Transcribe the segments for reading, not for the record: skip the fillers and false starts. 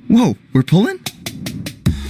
Whoa, we're pulling?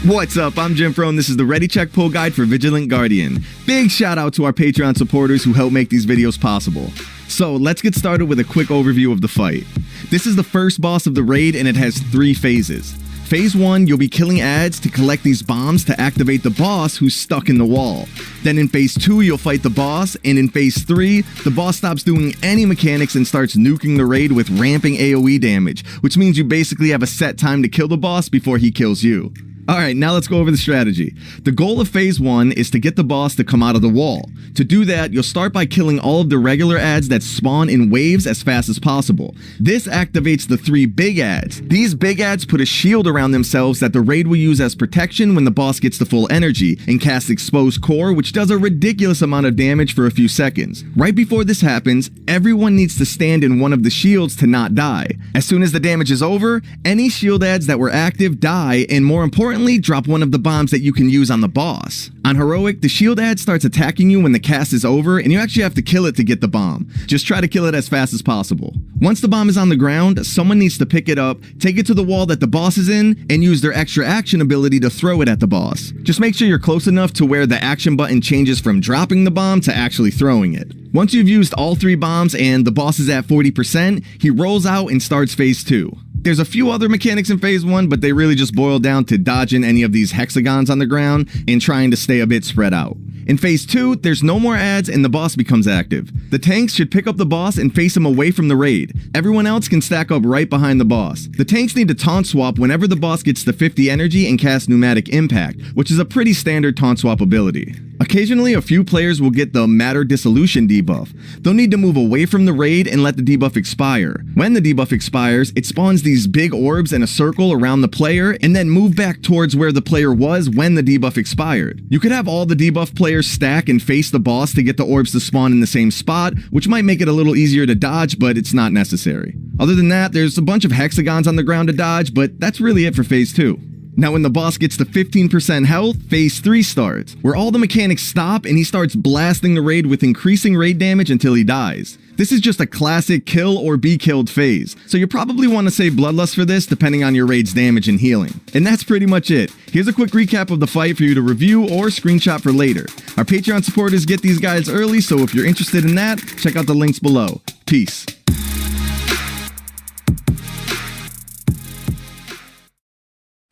What's up, I'm Jim Fro, and this is the Ready Check Pull Guide for Vigilant Guardian. Big shout out to our Patreon supporters who help make these videos possible. So let's get started with a quick overview of the fight. This is the first boss of the raid and it has 3 phases. Phase 1, you'll be killing adds to collect these bombs to activate the boss who's stuck in the wall. Then in Phase 2, you'll fight the boss, and in Phase 3, the boss stops doing any mechanics and starts nuking the raid with ramping AoE damage, which means you basically have a set time to kill the boss before he kills you. Alright, now let's go over the strategy. The goal of Phase 1 is to get the boss to come out of the wall. To do that, you'll start by killing all of the regular adds that spawn in waves as fast as possible. This activates the 3 big adds. These big adds put a shield around themselves that the raid will use as protection when the boss gets to full energy, and cast Exposed Core, which does a ridiculous amount of damage for a few seconds. Right before this happens, everyone needs to stand in one of the shields to not die. As soon as the damage is over, any shield adds that were active die, and more importantly, drop one of the bombs that you can use on the boss. On Heroic, the shield ad starts attacking you when the cast is over, and you actually have to kill it to get the bomb. Just try to kill it as fast as possible. Once the bomb is on the ground, someone needs to pick it up, take it to the wall that the boss is in, and use their extra action ability to throw it at the boss. Just make sure you're close enough to where the action button changes from dropping the bomb to actually throwing it. Once you've used all 3 bombs and the boss is at 40%, he rolls out and starts Phase 2. There's a few other mechanics in Phase 1, but they really just boil down to dodging any of these hexagons on the ground and trying to stay a bit spread out. In Phase 2, there's no more adds and the boss becomes active. The tanks should pick up the boss and face him away from the raid. Everyone else can stack up right behind the boss. The tanks need to taunt swap whenever the boss gets to 50 energy and cast Pneumatic Impact, which is a pretty standard taunt swap ability. Occasionally, a few players will get the Matter Dissolution debuff. They'll need to move away from the raid and let the debuff expire. When the debuff expires, it spawns these big orbs in a circle around the player and then move back towards where the player was when the debuff expired. You could have all the debuff players stack and face the boss to get the orbs to spawn in the same spot, which might make it a little easier to dodge, but it's not necessary. Other than that, there's a bunch of hexagons on the ground to dodge, but that's really it for Phase 2. Now when the boss gets to 15% health, Phase 3 starts, where all the mechanics stop and he starts blasting the raid with increasing raid damage until he dies. This is just a classic kill or be killed phase, so you probably want to save Bloodlust for this depending on your raid's damage and healing. And that's pretty much it. Here's a quick recap of the fight for you to review or screenshot for later. Our Patreon supporters get these guides early, so if you're interested in that, check out the links below. Peace.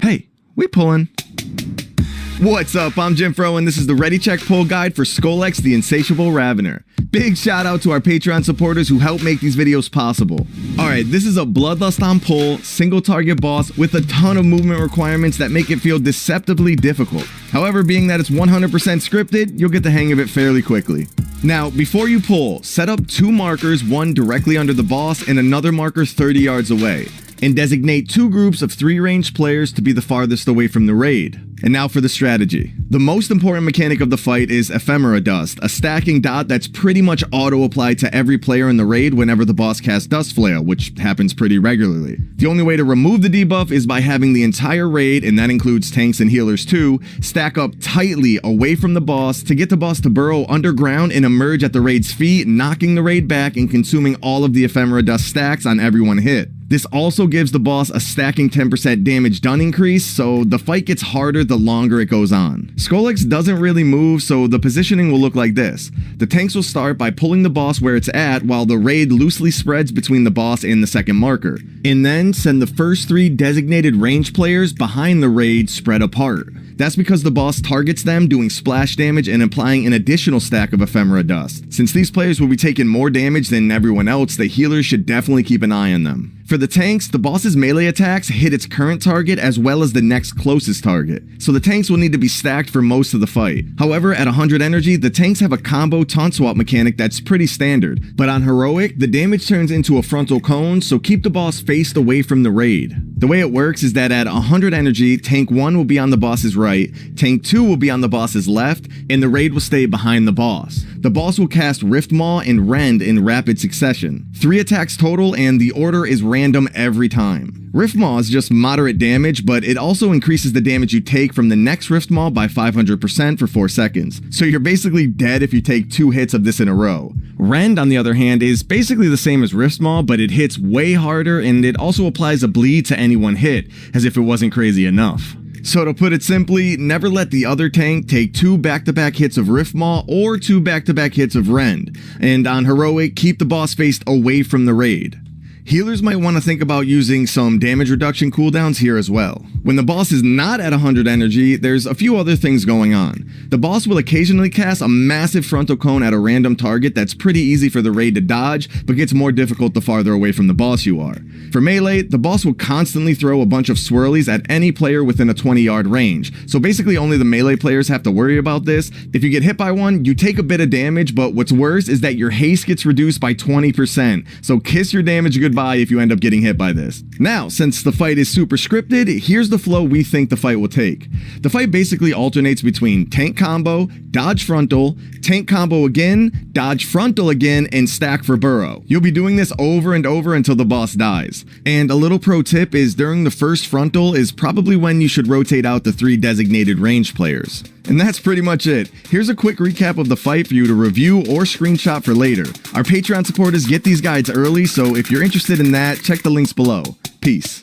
Hey, we pulling. What's up, I'm Jim Fro, and this is the Ready Check Pull Guide for Skolex, the Insatiable Ravener. Big shout out to our Patreon supporters who help make these videos possible. Alright, this is a Bloodlust on pull, single target boss with a ton of movement requirements that make it feel deceptively difficult. However, being that it's 100% scripted, you'll get the hang of it fairly quickly. Now, before you pull, set up 2 markers, one directly under the boss and another marker 30 yards away, and designate 2 groups of 3 ranged players to be the farthest away from the raid. And now for the strategy. The most important mechanic of the fight is Ephemera Dust, a stacking dot that's pretty much auto-applied to every player in the raid whenever the boss casts Dust Flail, which happens pretty regularly. The only way to remove the debuff is by having the entire raid, and that includes tanks and healers too, stack up tightly away from the boss to get the boss to burrow underground and emerge at the raid's feet, knocking the raid back and consuming all of the Ephemera Dust stacks on every one hit. This also gives the boss a stacking 10% damage done increase, so the fight gets harder the longer it goes on. Skolex doesn't really move, so the positioning will look like this. The tanks will start by pulling the boss where it's at, while the raid loosely spreads between the boss and the second marker, and then send the first 3 designated range players behind the raid spread apart. That's because the boss targets them, doing splash damage and applying an additional stack of Ephemera Dust. Since these players will be taking more damage than everyone else, the healers should definitely keep an eye on them. For the tanks, the boss's melee attacks hit its current target as well as the next closest target, so the tanks will need to be stacked for most of the fight. However, at 100 energy, the tanks have a combo taunt swap mechanic that's pretty standard, but on Heroic, the damage turns into a frontal cone, so keep the boss faced away from the raid. The way it works is that at 100 energy, tank 1 will be on the boss's right, tank 2 will be on the boss's left, and the raid will stay behind the boss. The boss will cast Rift Maw and Rend in rapid succession. 3 attacks total, and the order is random every time. Rift Maw is just moderate damage, but it also increases the damage you take from the next Rift Maw by 500% for 4 seconds. So you're basically dead if you take 2 hits of this in a row. Rend, on the other hand, is basically the same as Rift Maw, but it hits way harder and it also applies a bleed to any one hit, as if it wasn't crazy enough. So to put it simply, never let the other tank take 2 back-to-back hits of Rift Maw or 2 back-to-back hits of Rend. And on Heroic, keep the boss faced away from the raid. Healers might want to think about using some damage reduction cooldowns here as well. When the boss is not at 100 energy, there's a few other things going on. The boss will occasionally cast a massive frontal cone at a random target that's pretty easy for the raid to dodge, but gets more difficult the farther away from the boss you are. For melee, the boss will constantly throw a bunch of swirlies at any player within a 20-yard range, so basically only the melee players have to worry about this. If you get hit by one, you take a bit of damage, but what's worse is that your haste gets reduced by 20%, so kiss your damage goodbye if you end up getting hit by this. Now, since the fight is super scripted, here's the flow we think the fight will take. The fight basically alternates between tank combo, dodge frontal, tank combo again, dodge frontal again, and stack for burrow. You'll be doing this over and over until the boss dies. And a little pro tip is during the first frontal is probably when you should rotate out the 3 designated range players. And that's pretty much it. Here's a quick recap of the fight for you to review or screenshot for later. Our Patreon supporters get these guides early, so if you're interested in that, check the links below. Peace.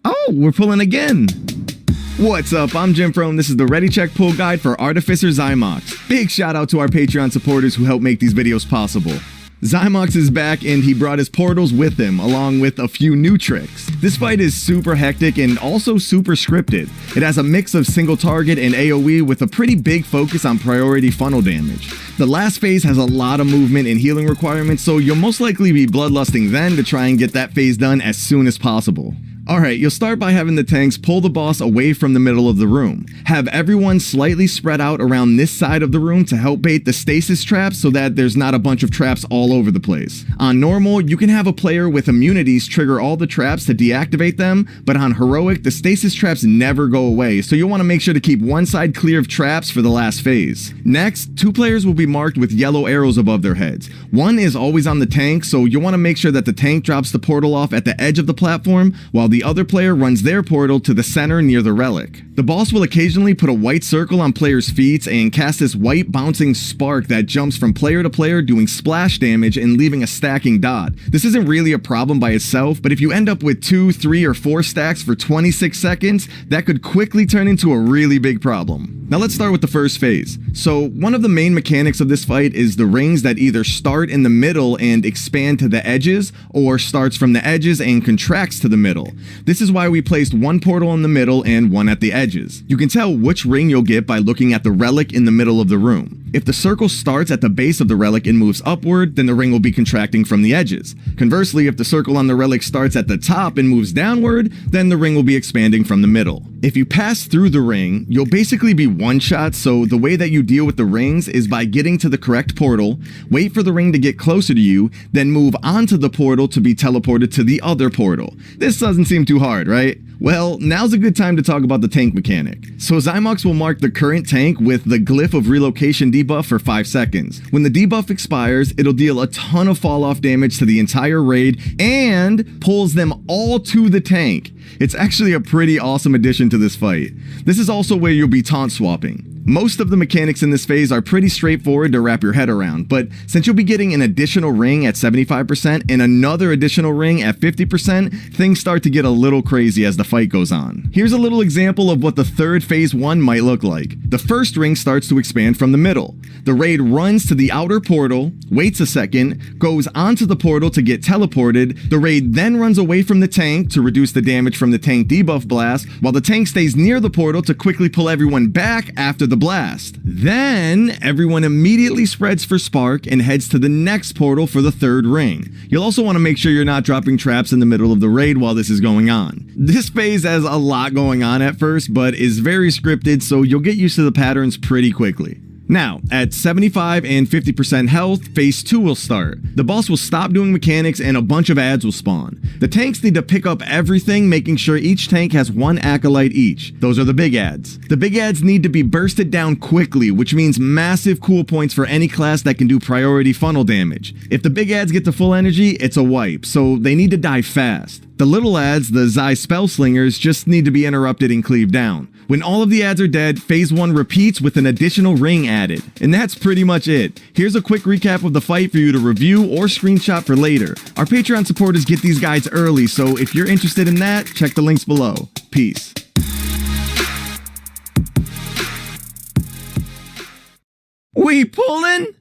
Oh, we're pulling again. What's up? I'm Jim Frone. This is the Ready Check Pull Guide for Artificer Xy'mox. Big shout out to our Patreon supporters who help make these videos possible. Xy'mox is back and he brought his portals with him, along with a few new tricks. This fight is super hectic and also super scripted. It has a mix of single target and AoE with a pretty big focus on priority funnel damage. The last phase has a lot of movement and healing requirements, so you'll most likely be bloodlusting then to try and get that phase done as soon as possible. Alright, you'll start by having the tanks pull the boss away from the middle of the room. Have everyone slightly spread out around this side of the room to help bait the stasis traps so that there's not a bunch of traps all over the place. On normal, you can have a player with immunities trigger all the traps to deactivate them, but on heroic, the stasis traps never go away, so you'll want to make sure to keep one side clear of traps for the last phase. Next, 2 players will be marked with yellow arrows above their heads. One is always on the tank, so you'll want to make sure that the tank drops the portal off at the edge of the platform, while the other player runs their portal to the center near the relic. The boss will occasionally put a white circle on players' feet and cast this white bouncing spark that jumps from player to player doing splash damage and leaving a stacking dot. This isn't really a problem by itself, but if you end up with 2, 3, or 4 stacks for 26 seconds, that could quickly turn into a really big problem. Now let's start with the first phase. So one of the main mechanics of this fight is the rings that either start in the middle and expand to the edges, or starts from the edges and contracts to the middle. This is why we placed one portal in the middle and one at the edges. You can tell which ring you'll get by looking at the relic in the middle of the room. If the circle starts at the base of the relic and moves upward, then the ring will be contracting from the edges. Conversely, if the circle on the relic starts at the top and moves downward, then the ring will be expanding from the middle. If you pass through the ring, you'll basically be one-shot, so the way that you deal with the rings is by getting to the correct portal, wait for the ring to get closer to you, then move onto the portal to be teleported to the other portal. This doesn't seem too hard, right? Well, now's a good time to talk about the tank mechanic. So Xy'mox will mark the current tank with the glyph of relocation debuff for 5 seconds. When the debuff expires, it'll deal a ton of fall off damage to the entire raid and pulls them all to the tank. It's actually a pretty awesome addition to this fight. This is also where you'll be taunt swapping. Most of the mechanics in this phase are pretty straightforward to wrap your head around, but since you'll be getting an additional ring at 75% and another additional ring at 50%, things start to get a little crazy as the fight goes on. Here's a little example of what the third phase 1 might look like. The first ring starts to expand from the middle. The raid runs to the outer portal, waits a second, goes onto the portal to get teleported. The raid then runs away from the tank to reduce the damage from the tank debuff blast, while the tank stays near the portal to quickly pull everyone back after the blast. Then everyone immediately spreads for Spark and heads to the next portal for the third ring. You'll also want to make sure you're not dropping traps in the middle of the raid while this is going on. This phase has a lot going on at first, but is very scripted, so you'll get used to the patterns pretty quickly. Now, at 75 and 50% health, phase 2 will start. The boss will stop doing mechanics and a bunch of adds will spawn. The tanks need to pick up everything, making sure each tank has one acolyte each. Those are the big adds. The big adds need to be bursted down quickly, which means massive cool points for any class that can do priority funnel damage. If the big adds get to full energy, it's a wipe, so they need to die fast. The little adds, the Xy Spellslingers, just need to be interrupted and cleaved down. When all of the adds are dead, phase 1 repeats with an additional ring added. And that's pretty much it. Here's a quick recap of the fight for you to review or screenshot for later. Our Patreon supporters get these guides early, so if you're interested in that, check the links below. Peace. We pullin'?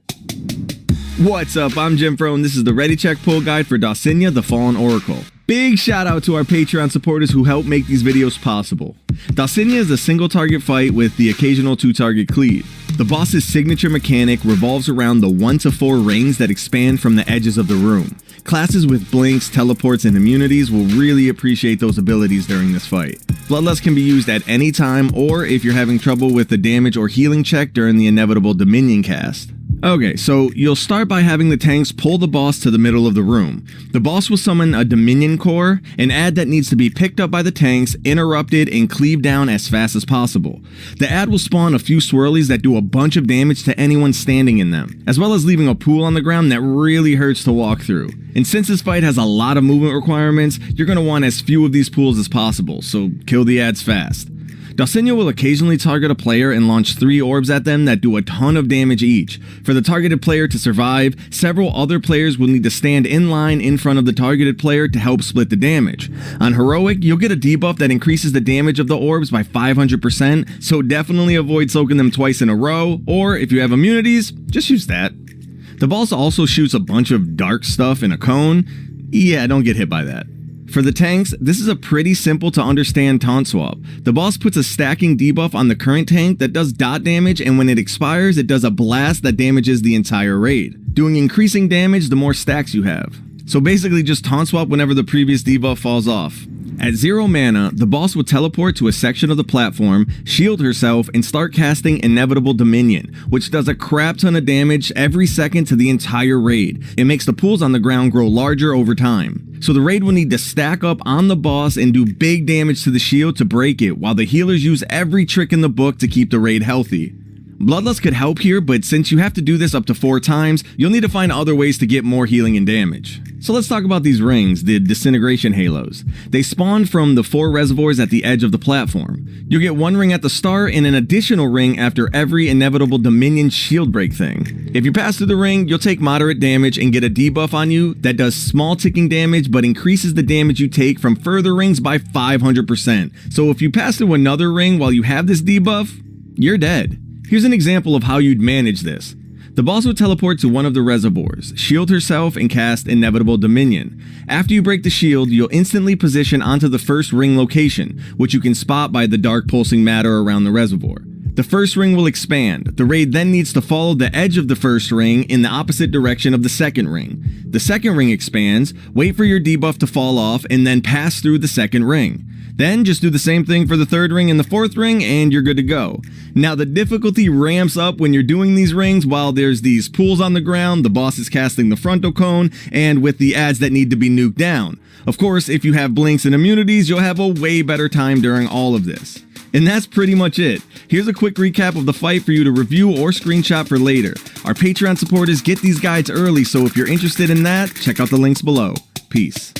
What's up, I'm Jimfro, and this is the Ready Check Pull Guide for Dausegne, the Fallen Oracle. Big shout out to our Patreon supporters who help make these videos possible. Dausegne is a single target fight with the occasional 2-target cleave. The boss's signature mechanic revolves around the 1 to 4 rings that expand from the edges of the room. Classes with blinks, teleports, and immunities will really appreciate those abilities during this fight. Bloodlust can be used at any time, or if you're having trouble with the damage or healing check during the inevitable Dominion cast. Okay, so you'll start by having the tanks pull the boss to the middle of the room. The boss will summon a Dominion Core, an ad that needs to be picked up by the tanks, interrupted, and cleaved down as fast as possible. The ad will spawn a few swirlies that do a bunch of damage to anyone standing in them, as well as leaving a pool on the ground that really hurts to walk through. And since this fight has a lot of movement requirements, you're going to want as few of these pools as possible, so kill the ads fast. Dausegne will occasionally target a player and launch 3 orbs at them that do a ton of damage each. For the targeted player to survive, several other players will need to stand in line in front of the targeted player to help split the damage. On Heroic, you'll get a debuff that increases the damage of the orbs by 500%, so definitely avoid soaking them twice in a row, or if you have immunities, just use that. The boss also shoots a bunch of dark stuff in a cone. Yeah, don't get hit by that. For the tanks, this is a pretty simple to understand taunt swap. The boss puts a stacking debuff on the current tank that does dot damage, and when it expires, it does a blast that damages the entire raid, doing increasing damage the more stacks you have. So basically just taunt swap whenever the previous debuff falls off. At 0 mana, the boss will teleport to a section of the platform, shield herself, and start casting Inevitable Dominion, which does a crap ton of damage every second to the entire raid. It makes the pools on the ground grow larger over time. So the raid will need to stack up on the boss and do big damage to the shield to break it, while the healers use every trick in the book to keep the raid healthy. Bloodlust could help here, but since you have to do this up to 4 times, you'll need to find other ways to get more healing and damage. So let's talk about these rings, the Disintegration Halos. They spawn from the 4 reservoirs at the edge of the platform. You'll get 1 ring at the start and an additional ring after every Inevitable Dominion shield break thing. If you pass through the ring, you'll take moderate damage and get a debuff on you that does small ticking damage but increases the damage you take from further rings by 500%. So if you pass through another ring while you have this debuff, you're dead. Here's an example of how you'd manage this. The boss will teleport to one of the reservoirs, shield herself, and cast Inevitable Dominion. After you break the shield, you'll instantly position onto the first ring location, which you can spot by the dark pulsing matter around the reservoir. The first ring will expand. The raid then needs to follow the edge of the first ring in the opposite direction of the second ring. The second ring expands, wait for your debuff to fall off, and then pass through the second ring. Then just do the same thing for the third ring and the fourth ring, and you're good to go. Now the difficulty ramps up when you're doing these rings while there's these pools on the ground, the boss is casting the frontal cone, and with the ads that need to be nuked down. Of course, if you have blinks and immunities, you'll have a way better time during all of this. And that's pretty much it. Here's a quick recap of the fight for you to review or screenshot for later. Our Patreon supporters get these guides early, so if you're interested in that, check out the links below. Peace.